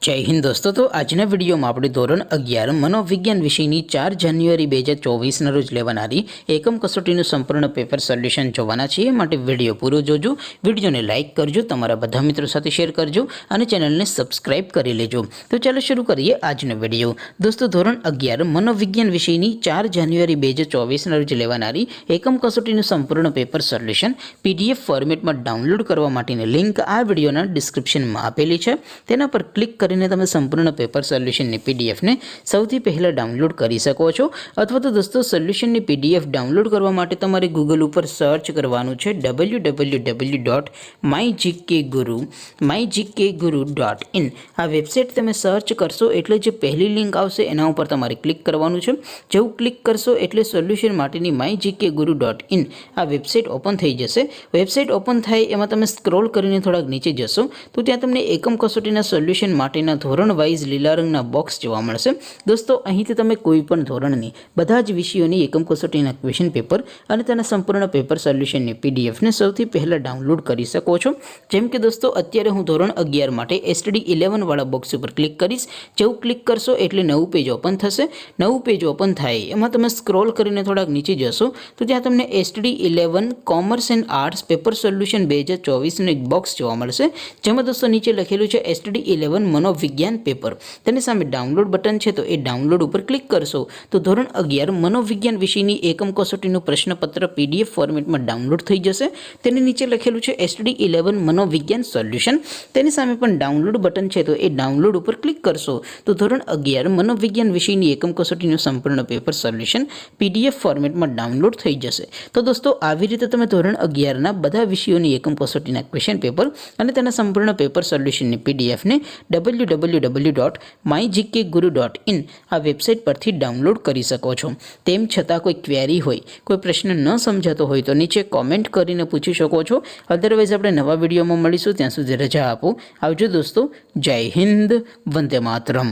जय हिंद दोस्तों। तो આજના વિડીયોમાં આપણે ધોરણ 11 મનોવિજ્ઞાન વિષયની 4 જાન્યુઆરી 2024 રોજ લેવાનારી એકમ કસોટીનું સંપૂર્ણ પેપર સોલ્યુશન જોવાના છીએ। માટે વિડીયો પૂરો જોજો, વિડીયોને લાઇક કરજો, તમારા બધા મિત્રો સાથે શેર કરજો અને ચેનલને સબસ્ક્રાઇબ કરી લેજો। તો ચાલો શરૂ કરીએ આજનો વિડીયો। દોસ્તો ધોરણ 11 મનોવિજ્ઞાન વિષયની 4 જાન્યુઆરી 2024 રોજ લેવાનારી એકમ કસોટીનું સંપૂર્ણ પેપર સોલ્યુશન PDF ફોર્મેટમાં ડાઉનલોડ કરવા માટેની લિંક આ વિડીયોના ડિસ્ક્રિપ્શનમાં આપેલી છે। તેના પર ક્લિક કરીને તમે સંપૂર્ણ પેપર સોલ્યુશનની PDF ને સૌથી પહેલા ડાઉનલોડ કરી શકો છો। અથવા તો દોસ્તો સોલ્યુશનની PDF ડાઉનલોડ કરવા માટે તમારે ગૂગલ ઉપર સર્ચ કરવાનું છે www.mygkguru.in। આ વેબસાઇટ તમે સર્ચ કરશો એટલે જે પહેલી લિંક આવશે એના ઉપર તમારે ક્લિક કરવાનું છે। જેવું ક્લિક કરશો એટલે સોલ્યુશન માટેની mygkguru.in આ વેબસાઇટ ઓપન થઈ જશે। વેબસાઇટ ઓપન થાય એમાં તમે સ્ક્રોલ કરીને થોડાક નીચે જશો તો ત્યાં તમને એકમ કસોટીના સોલ્યુશન માટેના ધોરણ વાઇઝ લીલા રંગના બોક્સ જોવા મળશે। દોસ્તો અહીંથી તમે કોઈ પણ ધોરણની બધા જ વિષયોની એકમ કસોટીના ક્વેશ્ચન પેપર અને તેના સંપૂર્ણ પેપર સોલ્યુશનની PDF ને સૌથી પહેલા ડાઉનલોડ કરી શકો છો। જેમ કે દોસ્તો અત્યારે હું ધોરણ 11 માટે STD 11 વાળા બોક્સ ઉપર ક્લિક કરીશ। જેવું ક્લિક કરશો એટલે નવું પેજ ઓપન થશે। નવું પેજ ઓપન થાય એમાં તમે સ્ક્રોલ કરીને થોડાક નીચે જશો તો ત્યાં તમને STD 11 commerce and arts paper solution 2024 નું એક બોક્સ જોવા મળશે। જેમાં દોસ્તો નીચે લખેલું છે STD 11 મનોવિજ્ઞાન પેપર। તેની સામે ડાઉનલોડ બટન છે તો એ ડાઉનલોડ ઉપર ક્લિક કરશો તો ધોરણ 11 મનોવિજ્ઞાન વિષયની એકમ કસોટીનું પ્રશ્નપત્ર PDF ફોર્મેટમાં ડાઉનલોડ થઈ જશે। તેની નીચે લખેલું છે STD 11 મનોવિજ્ઞાન સોલ્યુશન। તેની સામે પણ ડાઉનલોડ બટન છે તો એ ડાઉનલોડ ઉપર ક્લિક કરશો તો ધોરણ 11 મનોવિજ્ઞાન વિષયની એકમ કસોટીનું સંપૂર્ણ પેપર સોલ્યુશન PDF ફોર્મેટમાં ડાઉનલોડ થઈ જશે। તો દોસ્તો આવી રીતે તમે ધોરણ 11ના બધા વિષયોની એકમ કસોટીના ક્વેશ્ચન પેપર અને તેના સંપૂર્ણ પેપર સોલ્યુશનની PDF ને www.mygkguru.in આ વેબસાઇટ પરથી ડાઉનલોડ કરી શકો છો। તેમ છતાં કોઈ ક્વેરી હોય, કોઈ પ્રશ્ન ન સમજાતો હોય તો નીચે કોમેન્ટ કરીને પૂછી શકો છો। અધરવાઇઝ આપણે નવા વિડીયોમાં મળીશું, ત્યાં સુધી રજા આપો। આવજો દોસ્તો। જય હિન્દ, વંદે માતરમ।